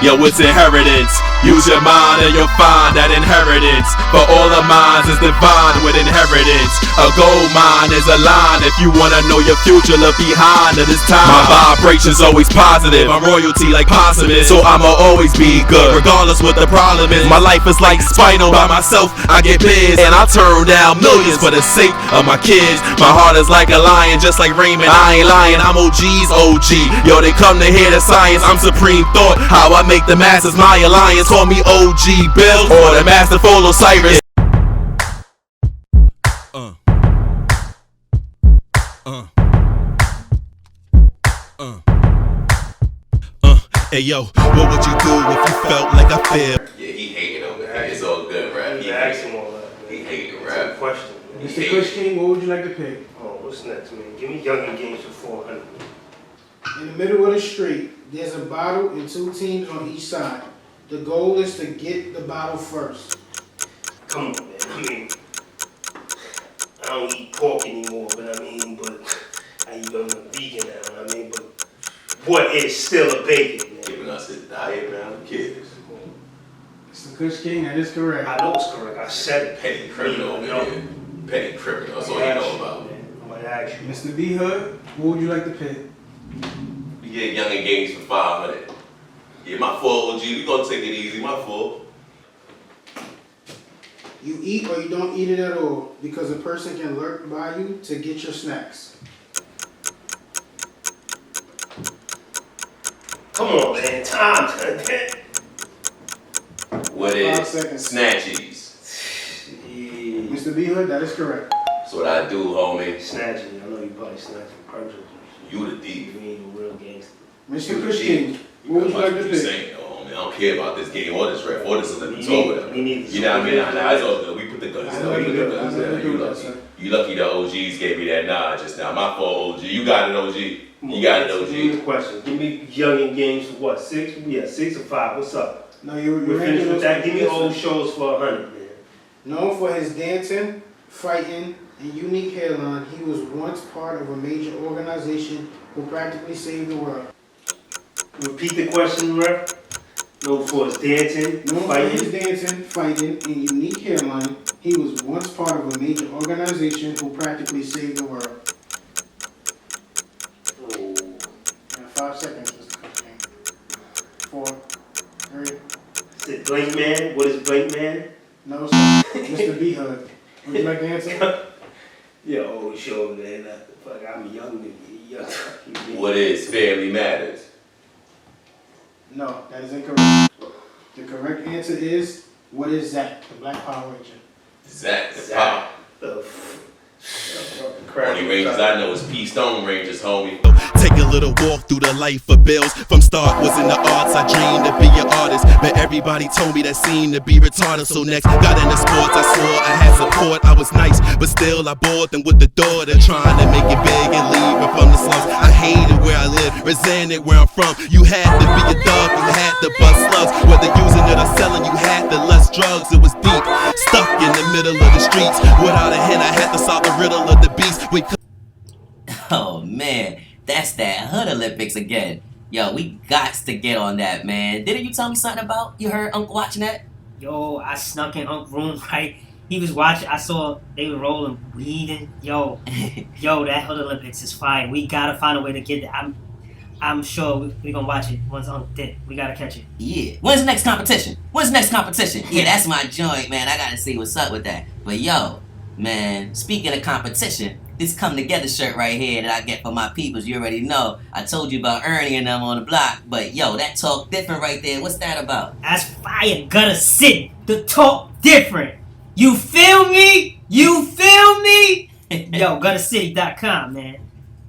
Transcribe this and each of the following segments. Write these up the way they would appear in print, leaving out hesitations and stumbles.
Yo, it's inheritance. Use your mind and you'll find that inheritance. For all the minds is divine with inheritance. A gold mine is a line. If you wanna know your future, look behind at this time. My vibration's always positive. I'm royalty like Possimus, so I'ma always be good, regardless what the problem is. My life is like Spinal. By myself, I get pissed, and I turn down millions for the sake of my kids. My heart is like a lion, just like Raymond. I ain't lying, I'm OG's OG. Yo, they come to hear the science. I'm supreme thought. How I make the masses my alliance. Call me OG Bill or the masterful Osiris. Hey yo, what would you do if you felt like I feel? Yeah, he hated over there. It's all good, rap. He hated rap. Question. Mr. Kush King, what would you like to pick? Oh, what's next, man? Give me Young and Games for 400. In the middle of the street, there's a bottle and 2 teams on each side. The goal is to get the bottle first. Come on, man. I mean, I don't eat pork anymore, but I eat I'm a vegan now. But what is still a bacon, man? Giving us his diet, man. Who cares? Mr. Kush King, that is correct. I know it's correct. I said it. Petty criminal over here. Petty criminal. That's all you know about. I might ask you. Mr. B Hood, what would you like to pick? We get Young and Games for 500. Yeah, my fault, OG. We gonna take it easy. My fault. You eat or you don't eat it at all because a person can lurk by you to get your snacks. Come on, man. Time. What 5 is seconds. snatchies? Yeah. Mr. B Hood, that is correct. That's what I do, homie. Snatching. I know you probably snatching purses. You the thief. You ain't a real gangster. Mr. Kush King, what would you like to pick? Saying, though, homie. I don't care about this game or this ref or this Olympics or whatever. We need You know what I mean? Nah, it's all good. We put the guns down. We put the guns down. You lucky. You lucky the OGs gave me that nod just now. My fault, OG. You got it, OG. You got it, Give me OG. the question. Give me Young and Games for what? 6? Yeah, 6 or 5. What's up? No, you're We're finished with that. Give me old shows for 100, man. Known for his dancing, fighting, and unique hairline, he was once part of a major organization who practically saved the world. Repeat the question, ref. Known for his dancing, Known for his fighting. dancing, fighting, and unique hairline, he was once part of a major organization who practically saved the world. Oh. 5 seconds, Mr. Kush King. 4, 3. Is it Blink Man? What is Blink Man? No, sir. Mr. B Hood. Would you like to answer? Yeah, old show, man. Fuck, I'm a young nigga. What is Family Matters? No, that is incorrect. The correct answer is, what is Zack, the Black Power Ranger? Zach the Pop. Only Rangers I know is P Stone Rangers, homie. Take a little walk through the life of Bills. From start was in the arts, I dreamed to be an artist, but everybody told me that seemed to be retarded. So next, got into sports, I swore I had support. I was nice, but still I bored them with the daughter, trying to make it big and leave her from the slums. I hated where I lived, resented where I'm from. You had to be a thug, you had to bust slugs. Whether using it or selling, you had to lust drugs. It was deep, stuck in the middle of the streets. Without a hint, I had to solve the riddle of the beast. Oh man, that's that Hood Olympics again. Yo, we got to get on that, man. Didn't you tell me something about you heard Uncle watching that? Yo, I snuck in Unc's room, right? He was watching. I saw they were rolling weed and yo, that Hood Olympics is fire. We gotta find a way to get that. I'm sure we gonna watch it once Unc did. We gotta catch it. Yeah. When's the next competition? Yeah, that's my joint, man. I gotta see what's up with that. But yo, man, speaking of competition, this come together shirt right here that I get for my peoples, you already know. I told you about Ernie and them on the block, but yo, that talk different right there. What's that about? That's fire, Gutter City. The talk different. You feel me? Yo, guttercity.com, man.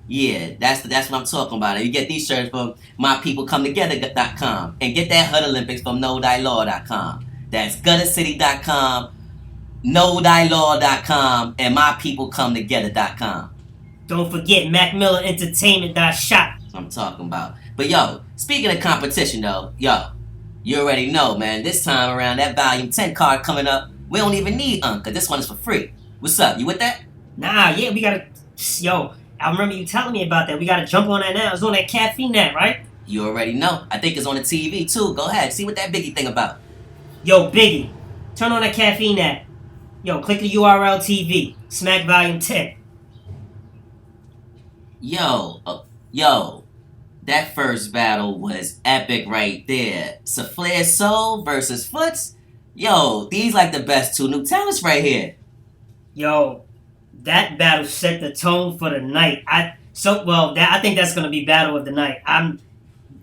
Yeah, that's what I'm talking about. And you get these shirts from mypeopleComeTogether.com and get that Hood Olympics from KnowThyLaw.com. That's guttercity.com, KnowThyLaw.com, and mypeopleComeTogether.com. Don't forget MacMillerEntertainment.shop. That's what I'm talking about. But yo, speaking of competition though, yo, you already know, man. This time around, that Volume 10 card coming up, we don't even need Unc, cause this one is for free. What's up? You with that? Nah, yeah, we gotta. Yo, I remember you telling me about that. We gotta jump on that now. It's on that caffeine net, right? You already know. I think it's on the TV too. Go ahead, see what that Biggie thing about. Yo, Biggie, turn on that caffeine app. Yo, click the URL TV. Smack Volume 10. Yo, that first battle was epic right there. Soufflé Soul versus Foots. Yo, these like the best two new talents right here. Yo, that battle set the tone for the night. I think that's gonna be battle of the night.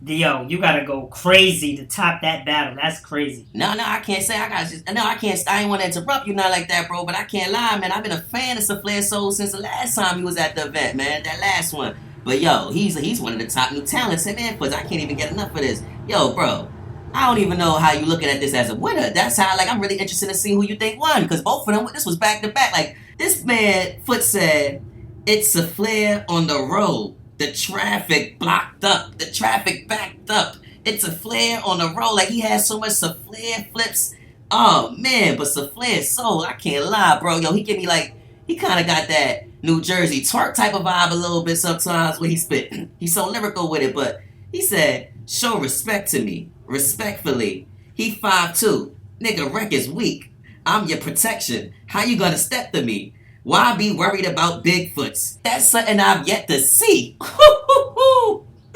You gotta go crazy to top that battle. That's crazy. No, I can't say I ain't want to interrupt you not like that, bro, but I can't lie, man. I've been a fan of Soufflé Soul since the last time he was at the event, man. That last one. But yo, he's one of the top new talents. And man, I can't even get enough of this. Yo, bro, I don't even know how you looking at this as a winner. That's how, like, I'm really interested to see who you think won. Because both of them, this was back to back. Like, this man, Foot said, it's a flare on the road. The traffic blocked up. The traffic backed up. It's a flare on the road. Like, he has so much Soufflé flips. Oh, man, but Soufflé Soul, I can't lie, bro. Yo, he give me, like, he kind of got that New Jersey twerk type of vibe a little bit sometimes when he spit. He's so lyrical with it, but he said, show respect to me. Respectfully. He 5'2". Nigga, wreck is weak. I'm your protection. How you gonna step to me? Why be worried about Bigfoots? That's something I've yet to see.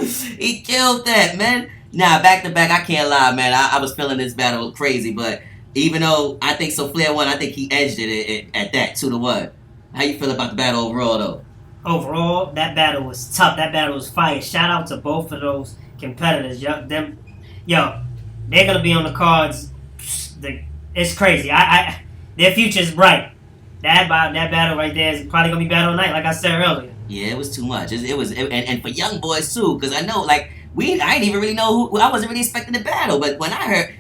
He killed that, man. Nah, back to back, I can't lie, man. I was feeling this battle crazy, but even though I think Soufflé won, I think he edged it at that 2-1. How you feel about the battle overall, though? Overall, that battle was tough. That battle was fire. Shout out to both of those competitors. They're gonna be on the cards. It's crazy. Their future's bright. That battle right there is probably gonna be battle night, like I said earlier. Yeah, it was too much. And for young boys too, because I know, like, I didn't even really know who. I wasn't really expecting the battle, but when I heard,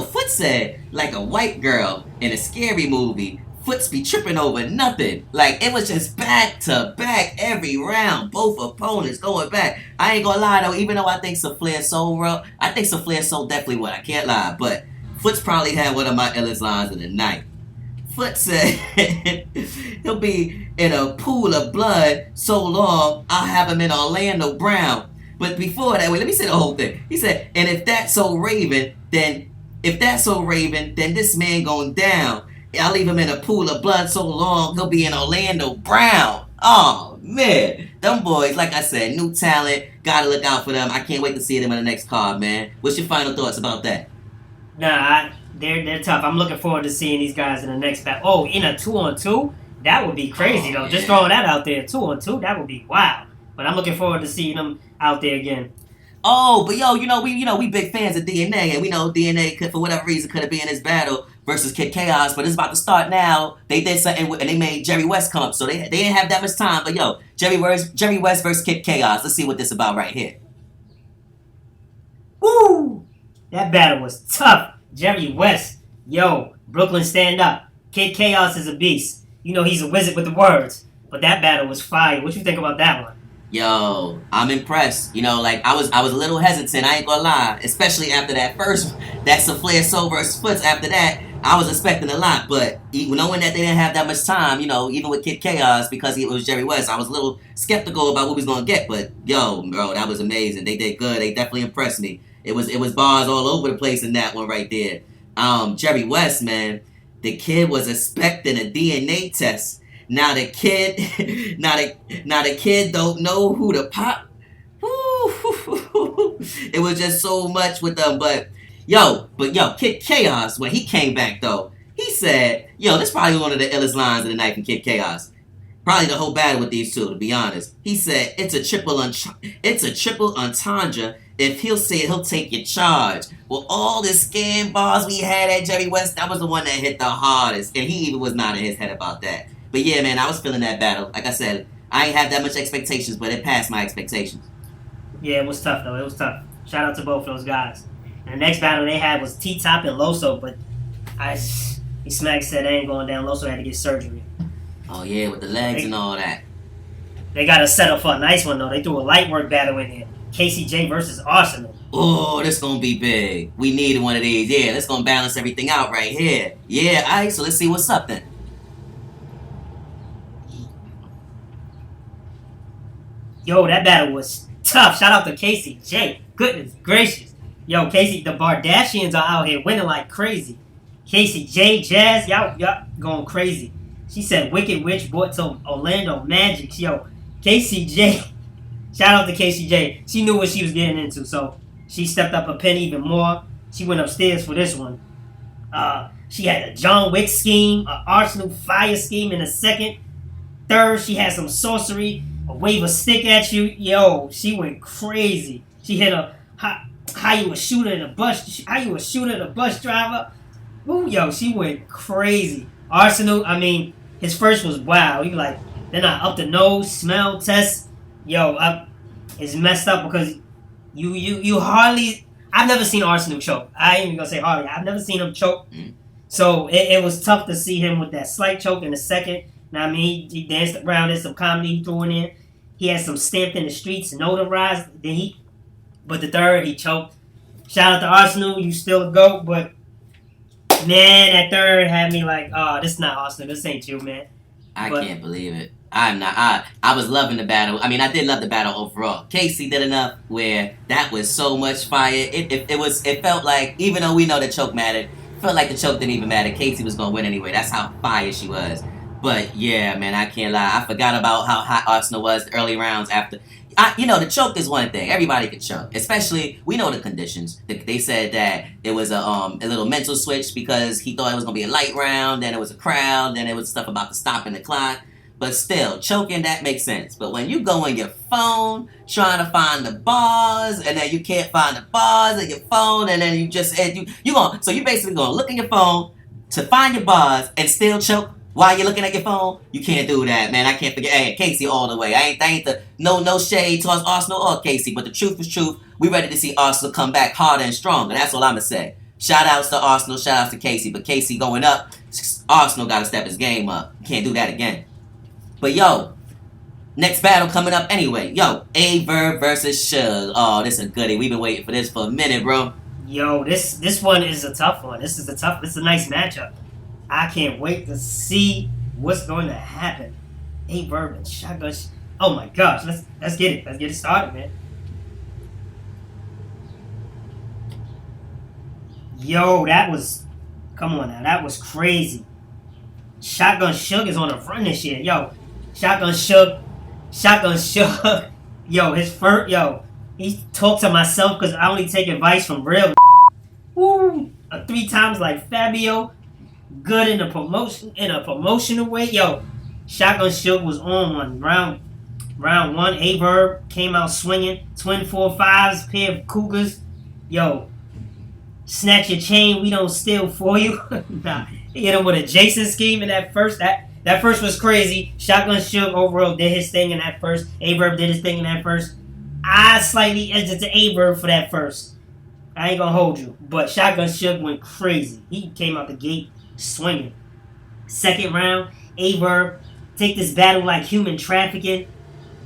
Foot said, like a white girl in a scary movie, Foots be tripping over nothing. Like, it was just back to back every round. Both opponents going back. I ain't gonna lie though, even though I think Soufflé Soul definitely won. I can't lie, but Foots probably had one of my illest lines of the night. Foot said he'll be in a pool of blood so long I'll have him in Orlando Brown. But before that, wait, let me say the whole thing. He said, and if that's so Raven, then this man going down. I'll leave him in a pool of blood so long he'll be in Orlando Brown. Oh man, them boys, like I said, new talent. Gotta look out for them. I can't wait to see them in the next card, man. What's your final thoughts about that? Nah, they're tough. I'm looking forward to seeing these guys in the next battle. Oh, in a 2-on-2, that would be crazy though. Yeah. Just throwing that out there, 2-on-2, that would be wild. But I'm looking forward to seeing them out there again. Oh, but we big fans of DNA, and we know DNA could, for whatever reason, could have been in this battle versus Kid Chaos, but it's about to start now. They did something, and they made Jerry West come, so they didn't have that much time. But Jerry West versus Kid Chaos. Let's see what this about right here. Woo! That battle was tough. Jerry West, Brooklyn stand up. Kid Chaos is a beast. He's a wizard with the words. But that battle was fire. What you think about that one? Yo, I'm impressed. I was a little hesitant, I ain't gonna lie. Especially after that Soufflé Soul versus Foots. After that, I was expecting a lot. But knowing that they didn't have that much time, even with Kid Chaos, because it was Jerry West, I was a little skeptical about what we was gonna get. But bro, that was amazing. They did good. They definitely impressed me. It was bars all over the place in that one right there. Jerry West, man, the kid was expecting a DNA test. Now the kid don't know who to pop. It was just so much with them. But Kid Chaos, when he came back though, he said, this probably one of the illest lines of the night from Kid Chaos. Probably the whole battle with these two, to be honest. He said, it's a triple entendre. If he'll say it, he'll take your charge. Well, all the scam bars we had at Jerry West, that was the one that hit the hardest. And he even was nodding his head about that. But yeah, man, I was feeling that battle. Like I said, I ain't have that much expectations, but it passed my expectations. Yeah, it was tough, though. It was tough. Shout out to both of those guys. And the next battle they had was T-Top and Loso, but Smack said they ain't going down. Loso had to get surgery. Oh, yeah, with the legs and all that. They got to set up for a nice one, though. They threw a light work battle in here. KCJ versus Arsenal. Oh, this gonna be big. We needed one of these. Yeah, that's gonna balance everything out right here. Yeah, alright, so let's see what's up then. That battle was tough. Shout out to Casey J. Goodness gracious. Yo, Casey, the Kardashians are out here winning like crazy. Casey J, Jazz, y'all going crazy. She said Wicked Witch bought to Orlando Magic. Yo, Casey J. Shout out to Casey J. She knew what she was getting into, so she stepped up a penny even more. She went upstairs for this one. She had a John Wick scheme, an Arsenal fire scheme in a second. Third, she had some sorcery, a wave a stick at you. Yo, she went crazy. She hit a how you a shooter at a bus driver. Ooh, yo, she went crazy. Arsenal, I mean, his first was wow. He like, then I up the nose, smell test. Yo, it's messed up because you hardly. I've never seen Arsenal choke. I ain't even gonna say hardly. I've never seen him choke. So it was tough to see him with that slight choke in the second. Now, I mean, he danced around. There's some comedy he threw in. He had some stamped in the streets, notarized. But the third, he choked. Shout out to Arsenal. You still a GOAT, but man, that third had me like, oh, this is not Arsenal. This ain't you, man. I can't believe it. I'm not. I was loving the battle. I mean, I did love the battle overall. Casey did enough where that was so much fire. It felt like, even though we know the choke mattered, it felt like the choke didn't even matter. Casey was gonna win anyway. That's how fire she was. But yeah, man, I can't lie. I forgot about how hot Arsenal was the early rounds after. The choke is one thing. Everybody can choke. Especially, we know the conditions. They said that it was a little mental switch because he thought it was going to be a light round, then it was a crowd, then it was stuff about the stopping the clock. But still, choking, that makes sense. But when you go on your phone trying to find the bars, and then you can't find the bars in your phone, and then you just, so you basically going to look at your phone to find your bars and still choke while you're looking at your phone. You can't do that, man. I can't forget. Hey, Casey all the way. I ain't no shade towards Arsenal or Casey, but the truth is truth. We ready to see Arsenal come back harder and stronger. That's all I'ma say. Shout outs to Arsenal, shout outs to Casey, but Casey going up, Arsenal gotta step his game up. Can't do that again. But yo, next battle coming up anyway. Yo, A-Verb versus Suge. Oh, this is a goodie. We've been waiting for this for a minute, bro. Yo, this one is a tough one. This is a nice matchup. I can't wait to see what's going to happen. A-Verb and Shotgun. Oh my gosh, let's get it. Let's get it started, man. Yo, come on now, that was crazy. Shotgun Suge is on a run this year. Yo, Shotgun Suge. He talked to myself because I only take advice from real. Woo, 3 times like Fabio. Good in a promotional way. Yo, Shotgun Suge was on one. Round 1, A-Verb came out swinging. Twin 4-5s, pair of Cougars. Yo, snatch your chain, we don't steal for you. Nah, he hit him with a Jason scheme in that first. That first was crazy. Shotgun Suge overall did his thing in that first. A-Verb did his thing in that first. I slightly edged it to A-Verb for that first. I ain't gonna hold you. But Shotgun Suge went crazy. He came out the gate swinging. Second round, A-Verb take this battle like human trafficking.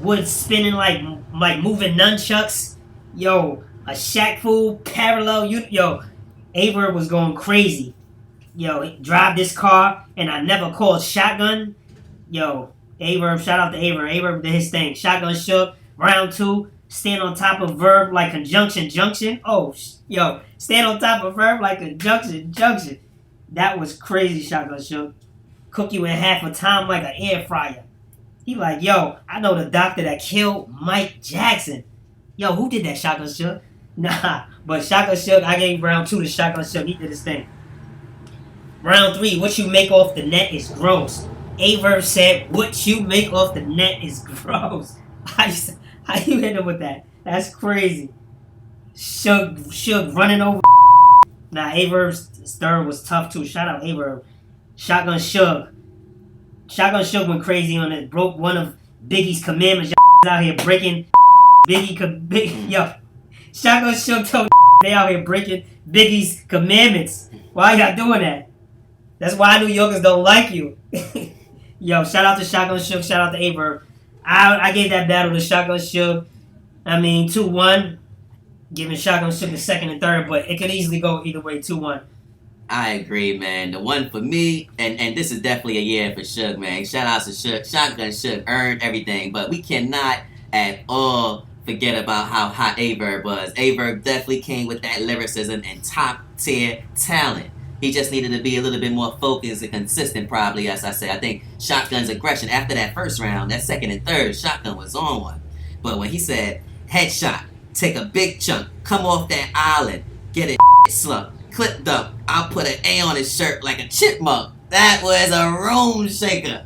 Wood spinning like moving nunchucks. Yo, a Shaq Fu parallel. Yo, A-Verb was going crazy. Yo, he drive this car, and I never called shotgun. Yo, A-Verb, shout out to A-Verb. A-Verb did his thing. Shotgun Suge. Round 2, stand on top of Verb like conjunction junction. Oh, yo, stand on top of Verb like conjunction junction. That was crazy, Shotgun Suge. Cook you in half a time like an air fryer. He like, yo, I know the doctor that killed Mike Jackson. Yo, who did that, Shotgun Suge? Nah, but Shotgun Suge, I gave round 2 to Shotgun Suge. He did his thing. Round 3, what you make off the net is gross. A-Verb said, what you make off the net is gross. How you hit him with that? That's crazy. Suge running over. Nah, A-Verb's third was tough too. Shout out A-Verb. Shotgun Suge. Shotgun Suge went crazy on it. Broke one of Biggie's commandments. Y'all out here breaking Yo. Shotgun Suge told they out here breaking Biggie's commandments. Why y'all doing that? That's why New Yorkers don't like you. Yo, shout out to Shotgun Suge. Shout out to A-Verb. I gave that battle to Shotgun Suge. I mean, 2-1. Giving Shotgun Suge the second and third, but it could easily go either way, 2-1. I agree, man. The one for me, and this is definitely a year for Suge, man. Shout out to Suge. Shotgun Suge earned everything, but we cannot at all forget about how hot Averb was. Averb definitely came with that lyricism and top tier talent. He just needed to be a little bit more focused and consistent, probably, as I say. I think Shotgun's aggression after that first round, that second and third, Shotgun was on one. But when he said, headshot, take a big chunk, come off that island, get it slump, clip dump, I'll put an A on his shirt like a chipmunk. That was a room shaker.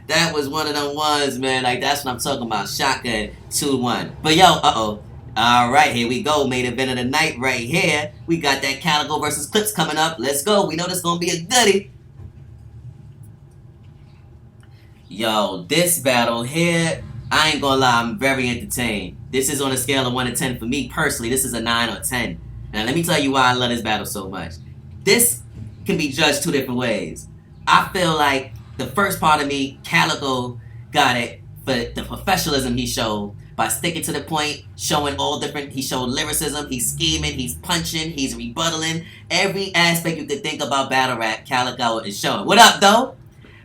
That was one of them ones, man. Like, that's what I'm talking about. Shotgun 2-1. But yo, Alright, here we go. Main event of the night right here. We got that Calico versus Clips coming up. Let's go. We know this gonna be a goodie. Yo, this battle here, I ain't gonna lie, I'm very entertained. This is on a scale of 1 to 10 for me personally. This is a 9 or 10. Now let me tell you why I love this battle so much. This can be judged two different ways. I feel like the first part of me, Calico, got it for the professionalism he showed by sticking to the point, showing all different. He showed lyricism, he's scheming, he's punching, he's rebuttaling. Every aspect you could think about battle rap, Calico is showing. What up, though?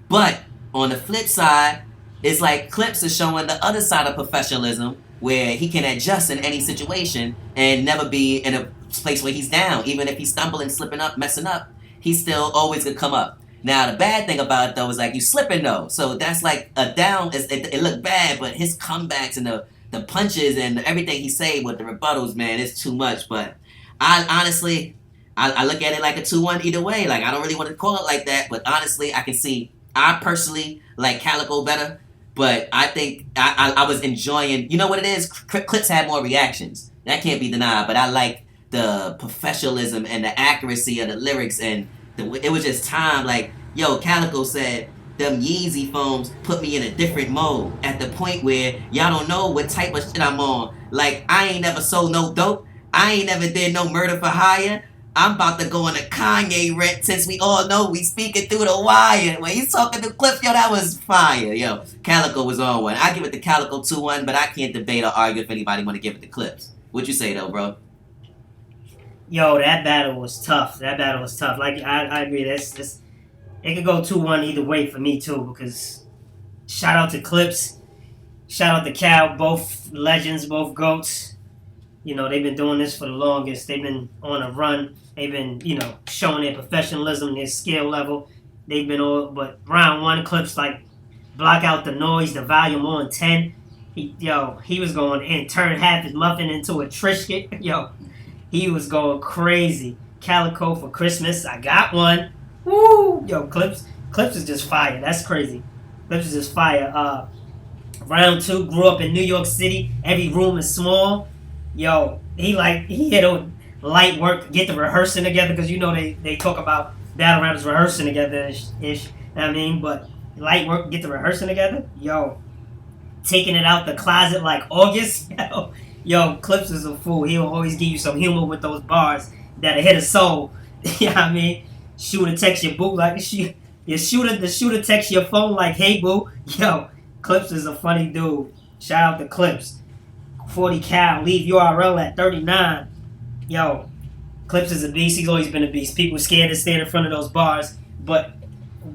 But on the flip side, it's like Clips is showing the other side of professionalism, where he can adjust in any situation and never be in a place where he's down. Even if he's stumbling, slipping up, messing up, he still always could come up. Now, the bad thing about it, though, is like you slipping, though. So that's like a down. It looked bad, but his comebacks and the punches and everything he say with the rebuttals, man, it's too much. But I honestly, I look at it like a 2-1 either way. Like, I don't really want to call it like that, but honestly, I can see, I personally like Calico better, but I think I was enjoying, you know what it is? Clips had more reactions. That can't be denied, but I like the professionalism and the accuracy of the lyrics, and it was just time. Like, yo, Calico said, them Yeezy foams put me in a different mode at the point where y'all don't know what type of shit I'm on. Like, I ain't never sold no dope. I ain't never did no murder for hire. I'm about to go on a Kanye rent since we all know we speaking through the wire. When he's talking to Clips, yo, that was fire. Yo, Calico was on one. I give it to Calico 2-1, but I can't debate or argue if anybody want to give it to Clips. What you say, though, bro? Yo, that battle was tough. Like, I agree. That's it could go 2-1 either way for me, too, because shout out to Clips, shout out to Cal, both legends, both GOATs. You know, they've been doing this for the longest. They've been on a run. They've been, showing their professionalism, their skill level. They've been all, but round one, Clips, like, block out the noise, the volume on 10. He was going in, turn half his muffin into a Triscuit. Yo, he was going crazy. Calico for Christmas, I got one. Woo! Yo, Clips is just fire. That's crazy. Clips is just fire. Round two, grew up in New York City. Every room is small. Yo, he hit on light work, get the rehearsing together, because they talk about battle rappers rehearsing together ish. I mean, but light work, get the rehearsing together. Yo, taking it out the closet like August. Yo, Clips is a fool. He'll always give you some humor with those bars that'll hit a soul. You know what I mean? Shooter text your boo like the shooter text your phone like, hey boo. Yo, Clips is a funny dude. Shout out to Clips. 40 Cal, leave URL at 39. Yo, Clips is a beast. He's always been a beast. People scared to stand in front of those bars, but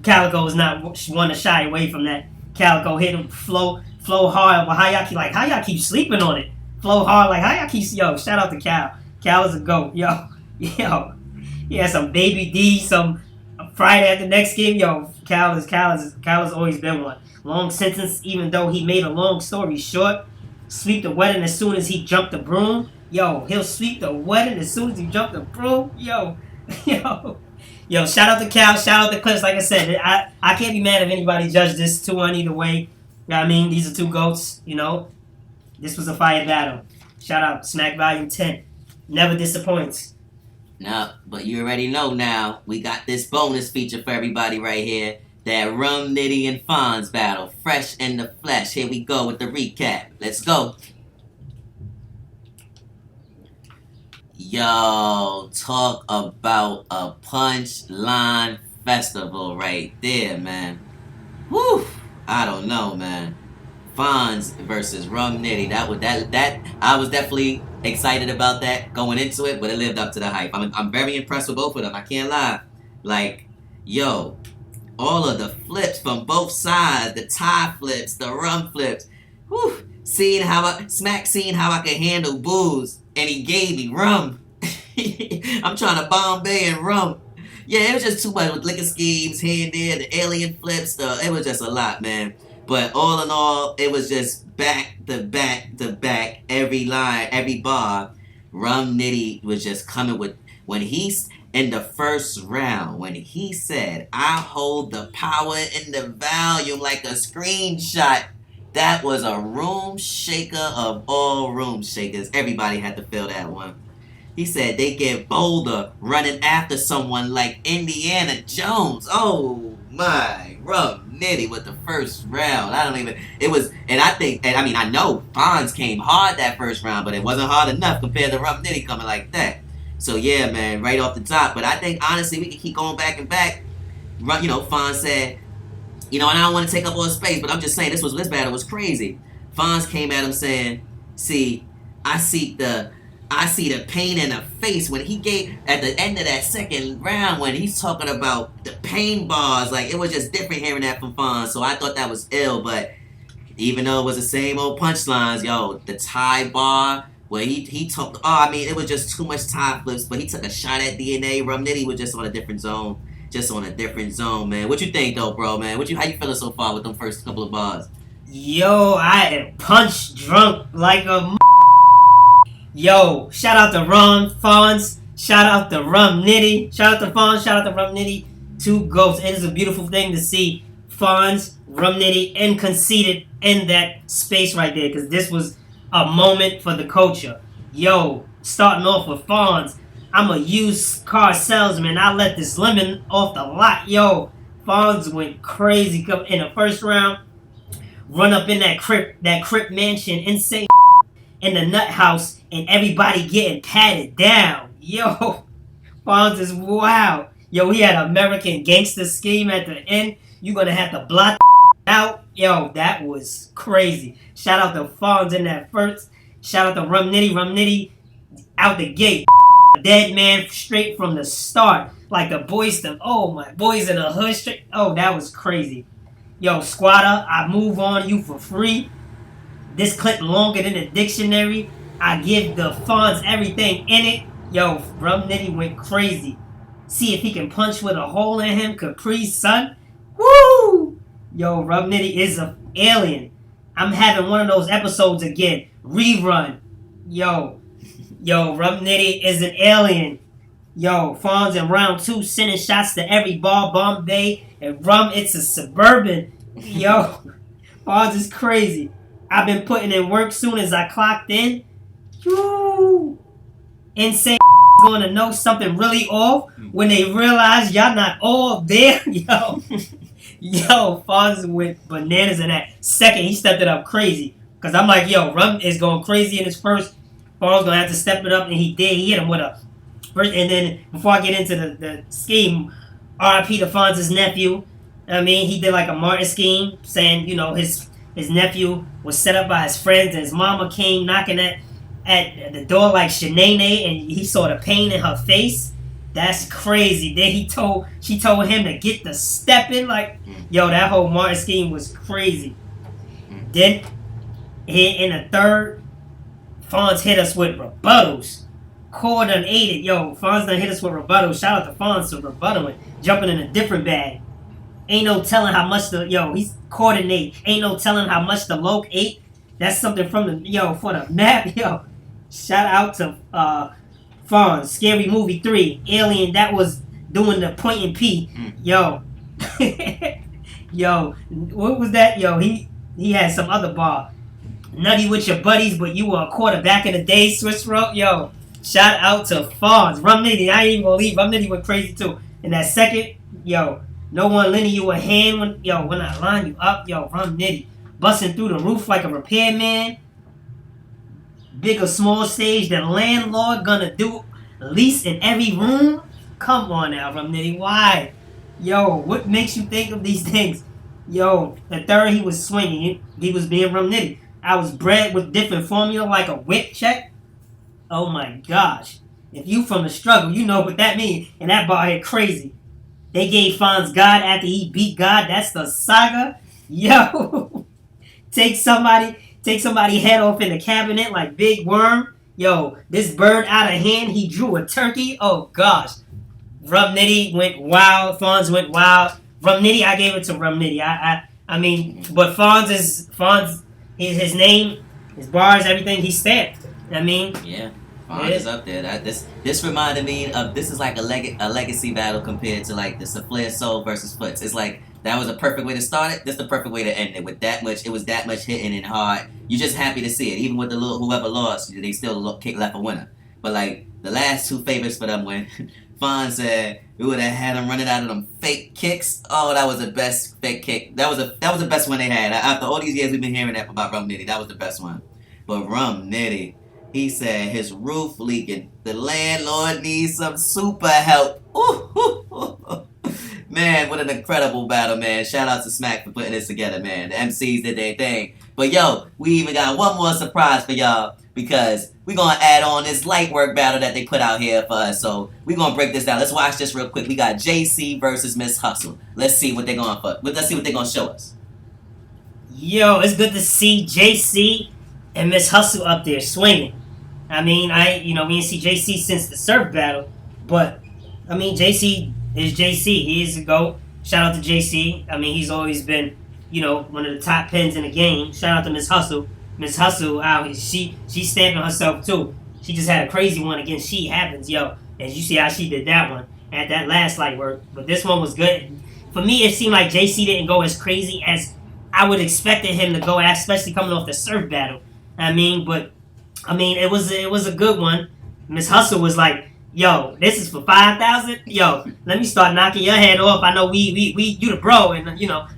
Calico is not one to shy away from that. Calico hit him, flow hard, but how y'all keep sleeping on it? Flow hard, like how y'all keep, yo, shout out to Cal. Cal is a GOAT. Yo. He had some Baby D, some Friday at the next game. Yo, Cal has always been one. Long sentence, even though he made a long story short. Sweep the wedding as soon as he jumped the broom. Yo, he'll sweep the wedding as soon as he jumped the broom. Yo, shout out to Cal, shout out to Clips. Like I said, I can't be mad if anybody judged this 2-1 either way. You know what I mean? These are two GOATs, This was a fire battle. Shout out, Smack Volume 10. Never disappoints. No, but you already know now, we got this bonus feature for everybody right here. That Rum, Nitty, and Fonz battle. Fresh in the flesh. Here we go with the recap. Let's go. Yo, talk about a punchline festival right there, man. Whew. I don't know, man. Fonz versus Rum Nitty. That I was definitely excited about that going into it, but it lived up to the hype. I'm very impressed with both of them. I can't lie. Like, yo, all of the flips from both sides, the tie flips, the rum flips. Whew. seeing how I could handle booze, and he gave me rum. I'm trying to Bombay and rum. Yeah, it was just too much with liquor schemes here and there, the alien flips, it was just a lot, man. But all in all, it was just back to back to back, every line, every bar. Rum Nitty was just coming with, when he's in the first round, when he said, I hold the power in the volume like a screenshot. That was a room shaker of all room shakers. Everybody had to feel that one. He said they get bolder running after someone like Indiana Jones. Oh my, Rum Nitty with the first round. I know Fonz came hard that first round, but it wasn't hard enough compared to Rum Nitty coming like that. So yeah, man, right off the top. But I think honestly we can keep going back and back. Fonz said, and I don't want to take up all the space, but I'm just saying this battle was crazy. Fonz came at him saying, see, I see the pain in the face when he gave at the end of that second round when he's talking about the pain bars. Like, it was just different hearing that from Fonz. So I thought that was ill. But even though it was the same old punchlines, the tie bar where he talked. It was just too much tie flips. But he took a shot at DNA. Rum Nitty was just on a different zone. Man. What you think though, bro, man? How you feeling so far with them first couple of bars? Yo, I am punch drunk like a. Yo, shout out to Ron Fonz. Shout out to Rum Nitty. Shout out to Fonz. Shout out to Rum Nitty. Two goats. It is a beautiful thing to see Fonz, Rum Nitty, and Conceited in that space right there. Because this was a moment for the culture. Yo, starting off with Fonz. I'm a used car salesman. I let this lemon off the lot. Yo, Fonz went crazy in the first round. Run up in that Crip mansion, insane in the nut house, and everybody getting patted down. Yo, Fonz is wild. Yo, he had American Gangster Scheme at the end. You gonna have to blot out. Yo, that was crazy. Shout out to Fonz in that first. Shout out to Rum Nitty out the gate. Dead man straight from the start. Like the boys in the hood straight. Oh, that was crazy. Yo, Squatter, I move on you for free. This clip longer than a dictionary. I give the Fonz everything in it. Yo, Rum Nitty went crazy. See if he can punch with a hole in him. Capri's son. Woo! Yo, Rum Nitty is an alien. I'm having one of those episodes again. Rerun. Yo, Rum Nitty is an alien. Yo, Fonz in round 2 sending shots to every bar, Bombay, and Rum, it's a Suburban. Yo, Fonz is crazy. I've been putting in work soon as I clocked in. Woo! Insane going to know something really off when they realize y'all not all there. Yo, Fonz went bananas in that. Second, he stepped it up crazy. Because I'm like, yo, Rum is going crazy in his first. Fonz going to have to step it up, and he did. He hit him with a first. And then, before I get into the scheme, R.I.P. to Fonz's nephew. He did like a Martin scheme, saying, his nephew was set up by his friends, and his mama came knocking at the door like Shanae, and he saw the pain in her face. That's crazy. Then she told him to get the step in. Like, yo, that whole Martin scheme was crazy. Then, in the third, Fonz hit us with rebuttals. Core done ate it. Yo, Fonz done hit us with rebuttals. Shout out to Fonz for rebuttaling. Jumping in a different bag. Ain't no telling how much he's coordinate. Ain't no telling how much the Loke ate. That's something from for the map. Yo, shout out to Fonz. Scary Movie 3. Alien that was doing the point and P. Yo. Yo, what was that? Yo, he had some other bar. Nutty with your buddies, but you were a quarterback in the day. Swiss rope. Yo, shout out to Fonz. Rum Nitty, I ain't even gonna leave. Rum Nitty went crazy too. And that second, yo, no one lending you a hand when I line you up. Yo, Rum Nitty. Busting through the roof like a repairman. Big or small stage, the landlord gonna do lease in every room? Come on now, Rum Nitty. Why? Yo, what makes you think of these things? Yo, the third, he was swinging. He was being Rum Nitty. I was bred with different formula like a whip check. Oh my gosh. If you from the struggle, you know what that means. And that bar hit crazy. They gave Fonz God after he beat God. That's the saga. Yo. Take somebody take somebody's head off in the cabinet like Big Worm. Yo, this bird out of hand, he drew a turkey. Oh gosh. Rum Nitty went wild. Fonz went wild. Rum Nitty, I gave it to Rum Nitty. I mean, but Fonz, his name, his bars, everything, he stamped. I mean, yeah, Fonz is up there. This reminded me of, this is like a legacy battle compared to like the Flair Soul versus Foots. It's like that was a perfect way to start it. This is the perfect way to end it. With that much, it was that much hitting and hard. You're just happy to see it. Even with the little whoever lost, they still left a winner. But like the last two favorites for them when Fonz said we would have had them running out of them fake kicks. Oh, that was the best fake kick. That was the best one they had. After all these years we've been hearing that about Rum Nitty, that was the best one. But Rum Nitty, he said his roof leaking. The landlord needs some super help. Ooh. Man, what an incredible battle, man. Shout out to Smack for putting this together, man. The MCs did their thing. But yo, we even got one more surprise for y'all because we're going to add on this light work battle that they put out here for us. So we're going to break this down. Let's watch this real quick. We got JC versus Miss Hustle. Let's see what they're going to show us. yo, it's good to see JC and Miss Hustle up there swinging. I mean, we didn't see JC since the surf battle, but I mean, JC is JC. He is a GOAT. Shout out to JC. I mean, he's always been, one of the top pins in the game. Shout out to Miss Hustle. Miss Hustle, she's stamping herself too. She just had a crazy one against She Happens, yo. And you see how she did that one at that last light work. But this one was good. For me, it seemed like JC didn't go as crazy as I would expected him to go, especially coming off the surf battle. It was a good one. Miss Hustle was like, yo, this is for 5,000. Yo, let me start knocking your head off. I know we you the bro, and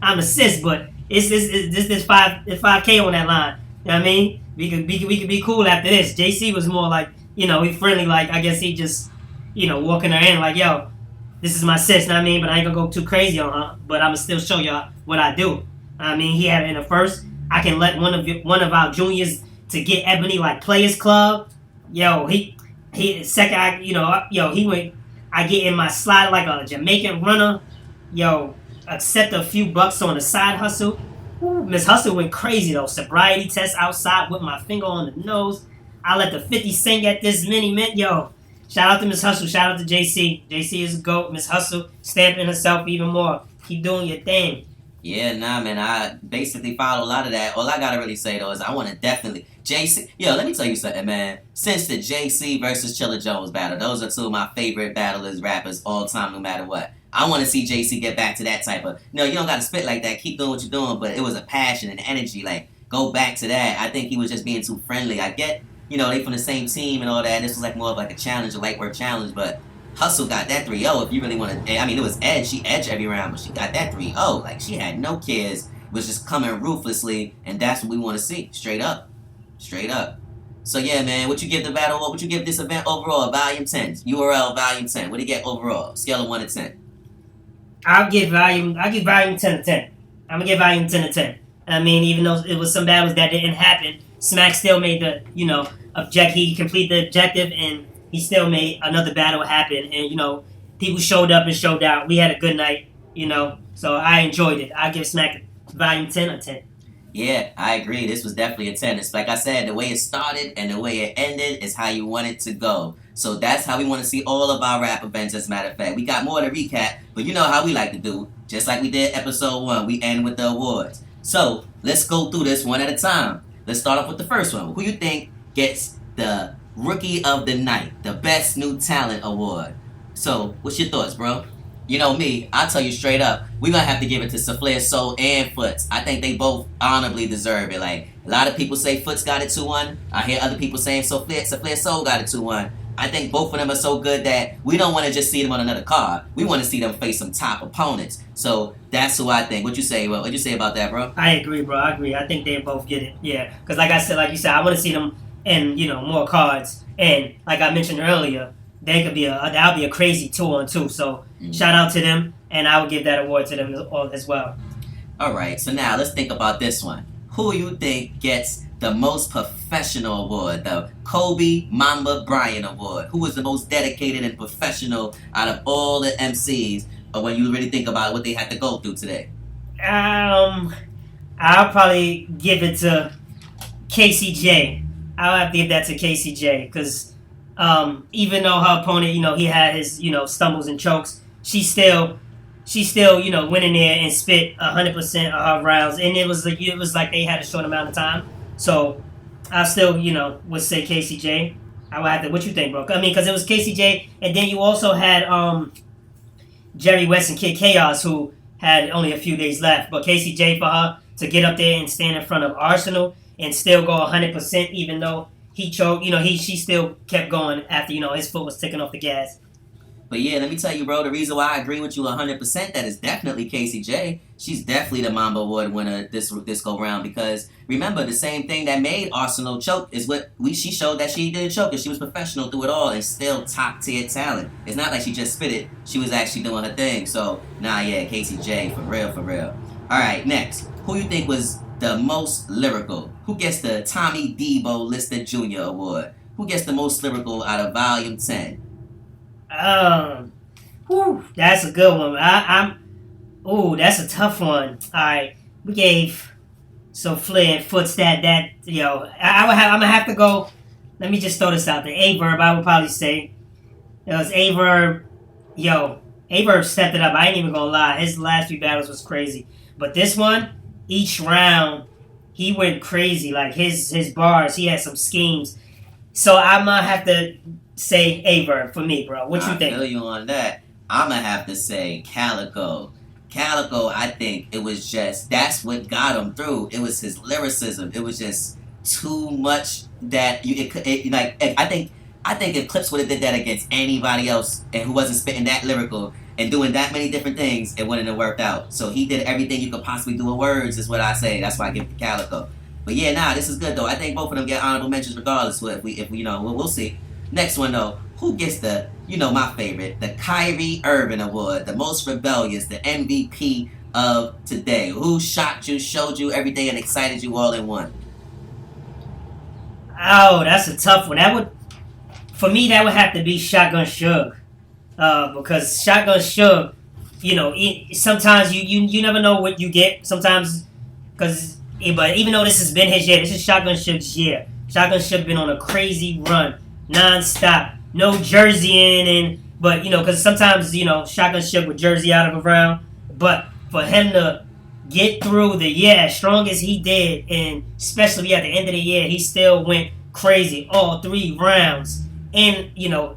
I'm a sis, but it's 5K on that line. You know what I mean? We could be cool after this. JC was more like, he friendly, like I guess he just, walking her in like, yo, this is my sis, know what I mean? But I ain't gonna go too crazy on her. But I'ma still show y'all what I do. I mean, he had it in the first. I can let one of our juniors to get Ebony like Players Club. Yo, he second. He went. I get in my slide like a Jamaican runner. Yo, accept a few bucks on the side hustle. Ooh, Miss Hustle went crazy though. Sobriety test outside with my finger on the nose. I let the 50 sing at this mini mint. Yo, shout out to Miss Hustle. Shout out to JC. JC is a GOAT. Miss Hustle stamping herself even more. Keep doing your thing. Yeah, nah, man. I basically followed a lot of that. All I gotta really say though is I want to definitely JC. Yo, let me tell you something, man. Since the JC versus Chilla Jones battle, those are two of my favorite battlers, rappers all time, no matter what. I want to see JC get back to that type of. No, you don't gotta spit like that. Keep doing what you're doing, but it was a passion and energy. Like go back to that. I think he was just being too friendly. I get, they from the same team and all that. This was like more of like a challenge, a light work challenge, but. Hustle got that 3-0 if you really want to. I mean, it was edge. She edged every round, but she got that 3-0. Like, she had no cares. Was just coming ruthlessly, and that's what we want to see. Straight up. So, yeah, man, what you give the battle, what you give this event overall? Volume 10. URL Volume 10. What do you get overall? Scale of 1 to 10. I give volume 10 to 10. I'm going to give volume 10 to 10. I mean, even though it was some battles that didn't happen, Smack still made the, he completed the objective, and he still made another battle happen, and people showed up and showed out. We had a good night, so I enjoyed it. I give Smack Volume 10 a 10. Yeah, I agree. This was definitely a 10. It's like I said, the way it started and the way it ended is how you want it to go. So that's how we want to see all of our rap events, as a matter of fact. We got more to recap, but you know how we like to do. Just like we did episode 1, we end with the awards. So let's go through this one at a time. Let's start off with the first one. Who you think gets the Rookie of the Night, the Best New Talent Award? So, what's your thoughts, bro? You know me, I'll tell you straight up, we're gonna have to give it to Flair Soul and Foots. I think they both honorably deserve it. Like, a lot of people say Foots got it 2-1. I hear other people saying Flair Soul got it 2-1. I think both of them are so good that we don't want to just see them on another card. We want to see them face some top opponents. So, that's who I think. What you say? What you say about that, bro? I agree, bro. I agree. I think they both get it. Yeah, because like you said, I want to see them and more cards, and like I mentioned earlier, that'll be a crazy 2-on-2. So shout out to them, and I would give that award to them as well. All right, so now let's think about this one. Who you think gets the most professional award, the Kobe Mamba Bryant Award? Who was the most dedicated and professional out of all the MCs? Or when you really think about what they had to go through today? I'll probably give it to KCJ. I'll have to give that to KCJ because even though her opponent, he had his, stumbles and chokes, she still, went in there and spit 100% of her rounds, and it was like they had a short amount of time. So I still, would say KCJ. I would have to. What you think, bro? I mean, because it was KCJ, and then you also had Jerry West and Kid Chaos, who had only a few days left. But KCJ for her to get up there and stand in front of Arsenal and still go 100%, even though he choked. She still kept going after his foot was ticking off the gas. But yeah, let me tell you, bro, the reason why I agree with you 100%, that is definitely KCJ. She's definitely the Mamba Award winner this go round, because remember, the same thing that made Arsenal choke is what she showed that she didn't choke, and she was professional through it all and still top tier talent. It's not like she just spit it; she was actually doing her thing. So, KCJ for real, for real. All right, next, who you think was the most lyrical? Who gets the Tommy Debo Lister Jr. Award? Who gets the most lyrical out of Volume 10? That's a good one. That's a tough one. All right, we gave Flair and Foots that I'm gonna have to go. Let me just throw this out there. A-Verb, I would probably say it was A-Verb. A-Verb stepped it up. I ain't even gonna lie. His last few battles was crazy, but this one, each round, he went crazy. Like his bars, he had some schemes. So I'm gonna have to say A-Verb for me, bro. What you think? I feel you on that. I'm going to have to say Calico. Calico, I think it was that's what got him through. It was his lyricism. It was just too much that I think if Clips would have did that against anybody else and who wasn't spitting that lyrical and doing that many different things, it wouldn't have worked out. So he did everything you could possibly do with words, is what I say. That's why I give it to Calico. But yeah, this is good though. I think both of them get honorable mentions regardless. If we we'll see. Next one though, who gets the, my favorite, the Kyrie Irving Award, the most rebellious, the MVP of today? Who shocked you, showed you everything, and excited you all in one? Oh, that's a tough one. For me, that would have to be Shotgun Suge, because Shotgun Suge, sometimes you never know what you get. Sometimes, but even though this has been his year, this is Shotgun Suge's year. Shotgun Suge been on a crazy run. Non-stop, no jersey in, but because sometimes Shotgun Suge with jersey out of a round, but for him to get through the year as strong as he did, and especially at the end of the year, he still went crazy all 3 rounds, and in a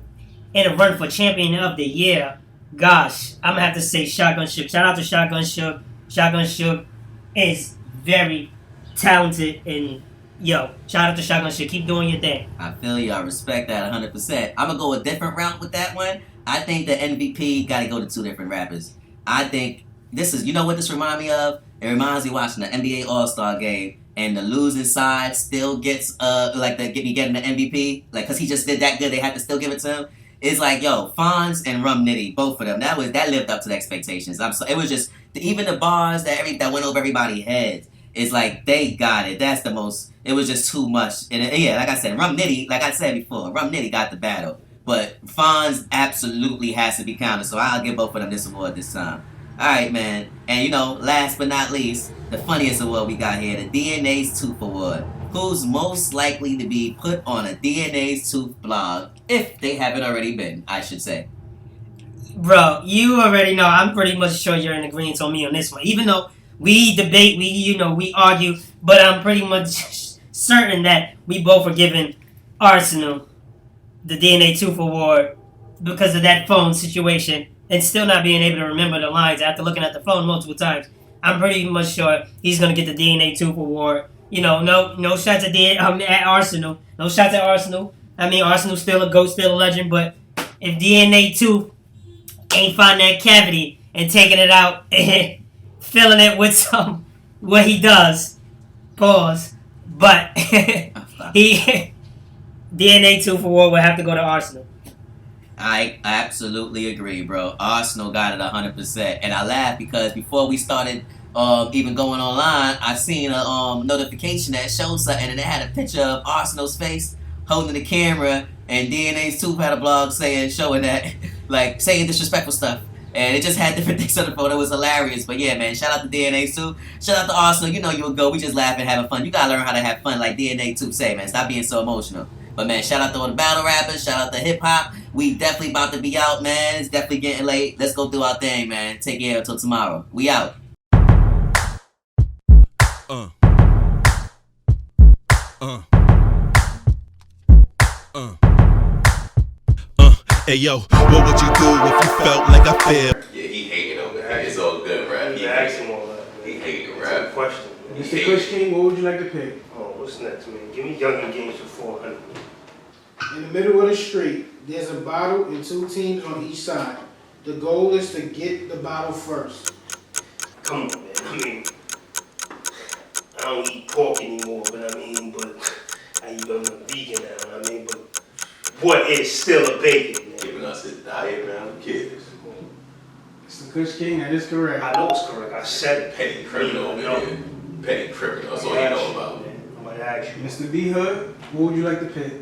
run for champion of the year. Gosh, I'm gonna have to say Shotgun Suge. Shout out to Shotgun Suge. Shotgun Suge is very talented and. Shout out to Shotgun Suge. Keep doing your thing. I feel you. I respect that 100%. I'm going to go a different route with that one. I think the MVP got to go to 2 different rappers. I think this is, what this reminds me of? It reminds me of watching the NBA All-Star game, and the losing side still gets, getting the MVP. Because he just did that good, they had to still give it to him. It's like, Fonz and Rum Nitty, both of them. That lived up to the expectations. It was just, even the bars that went over everybody's heads. It's like, they got it. That's the most, it was just too much. And like I said, Rum Nitty, like I said before, Rum Nitty got the battle. But Fonz absolutely has to be counted, so I'll give both of them this award this time. Alright, man. And last but not least, the funniest award we got here, the DNA's Tooth Award. Who's most likely to be put on a DNA's Tooth blog, if they haven't already been, I should say. Bro, you already know. I'm pretty much sure you're in agreement on me on this one. Even though we debate, we argue, but I'm pretty much certain that we both are giving Arsenal the DNA Tooth Award because of that phone situation and still not being able to remember the lines after looking at the phone multiple times. I'm pretty much sure he's going to get the DNA Tooth Award. No shots at Arsenal. No shots at Arsenal. I mean, Arsenal's still a GOAT, still a legend, but if DNA Tooth ain't find that cavity and taking it out and filling it with what he does, pause, but he DNA Tooth Award will have to go to Arsenal. I absolutely agree, bro. Arsenal got it 100%. And I laugh because before we started even going online, I seen a notification that showed something, and it had a picture of Arsenal's face holding the camera, and DNA's Tooth had a blog showing that, saying disrespectful stuff. And it just had different things on the phone. It was hilarious. But yeah, man, shout out to DNA 2. Shout out to Arsenal. You know you would go. We just laughing, having fun. You gotta learn how to have fun like DNA 2 say, man. Stop being so emotional. But man, shout out to all the battle rappers. Shout out to hip hop. We definitely about to be out, man. It's definitely getting late. Let's go do our thing, man. Take care until tomorrow. We out. Hey yo, what would you do if you felt like I feel? Yeah, he hating on me. It's all good, rap. He Ask him all that. He hating, That's a rap. question. Man. Mr. Kush King, what would you like to pick? Oh, what's next, man? Give me Young and Games for 400. In the middle of the street, there's a bottle and 2 teams on each side. The goal is to get the bottle first. Come on, man. I mean, I don't eat pork anymore, but I eat on a vegan now. I mean, but what is still a bacon, man? Giving us his diet, man. I'm kidding. Mr. Kush King, that is correct. I know it's correct. I said it. Petty criminal over No. here. Petty criminal. That's all you know about. I'm gonna ask you. Mr. B Hood, what would you like to pick?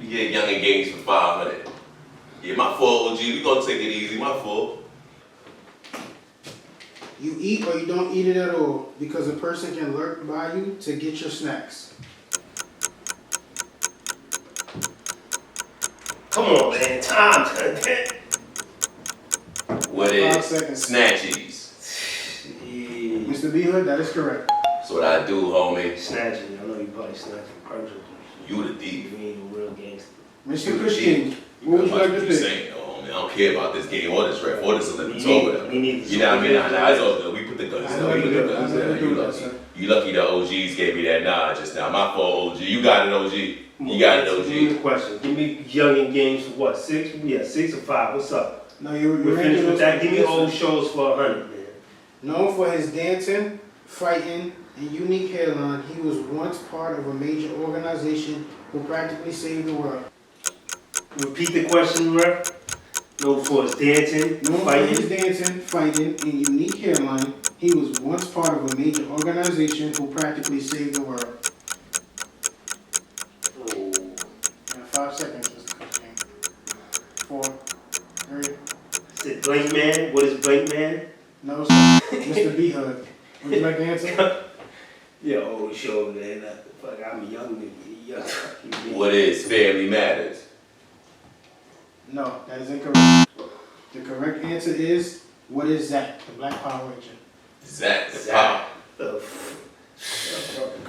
We get Young and Games for 500. Yeah, my fault, OG. We gonna take it easy. My fault. You eat or you don't eat it at all because a person can lurk by you to get your snacks. Come on, man. Time. What 5 is seconds. snatchies? Yeah. Mr. B Hood, that is correct. That's what I do, homie. Snatching. I know you probably snatching perjury. You the thief. You ain't a real gangster. Mr. Kush King, what would you like to You pick? saying, oh, man, I don't care about this game or this ref or this Olympics or whatever. We need You know what I mean? Nah, it's all good. We put the guns I down. We never put do the that. guns I never down. do You that, lucky. sir. You lucky the OGs gave me that nod just now. My fault, OG. You got it, OG. You got it, Give me OG. the question. Give me Young and Games for what? 6? Yeah, 6 or 5. What's up? No, you're We're finished with that. Give me Listen. old shows for 100, man. Known for his dancing, fighting, and unique hairline, he was once part of a major organization who practically saved the world. Repeat the question, ref. Known for his dancing, Known for his fighting. dancing, fighting, and unique hairline, he was once part of a major organization who practically saved the world. Oh, You have 5 seconds, Mr. Kush King. 4, 3. is it Blank Man? What is Blank Man? No, sir. Mr. B Hood. Would you like to answer? Yeah, old show, man. Fuck, I'm a young nigga. What is Family Matters? No, that is incorrect. The correct answer is, what is Zack, the Black Power Ranger? Zach the Pop. The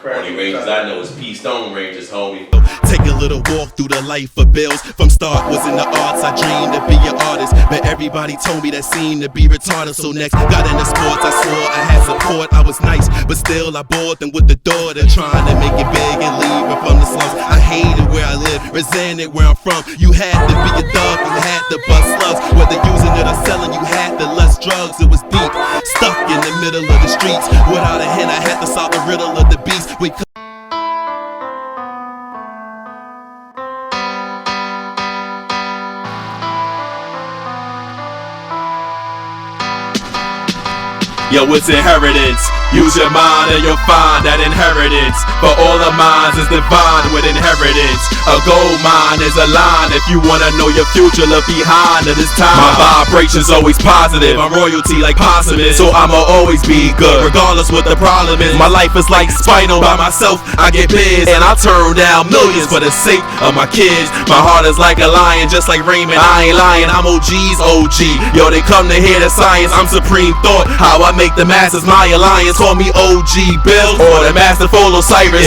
Only Rangers I know is P Stone Rangers, homie. Take a little walk through the life of Bills. From start was in the arts, I dreamed to be an artist, but everybody told me that seemed to be retarded. So next, got into sports, I swore I had support. I was nice, but still I bored them with the door. They're trying to make it big and leave it from the slums. I hated where I live, resented where I'm from. You had to be a thug, you had to bust slugs. Whether using it or selling, you had to less drugs. It was deep, stuck in the middle of the streets. Without a hint, I had to solve the riddle of the beast. We Yo, it's inheritance. Use your mind and you'll find that inheritance. For all the minds is divine with inheritance. A gold mine is a line. If you wanna know your future, look behind at this time. My vibration's always positive. I'm royalty like Possumus, so I'ma always be good, regardless what the problem is. My life is like Spinal. By myself, I get biz, and I turn down millions for the sake of my kids. My heart is like a lion, just like Raymond. I ain't lying, I'm OG's OG. Yo, they come to hear the science. I'm supreme thought. How I make the masses my alliance. Call me OG Bill or the Master Osiris.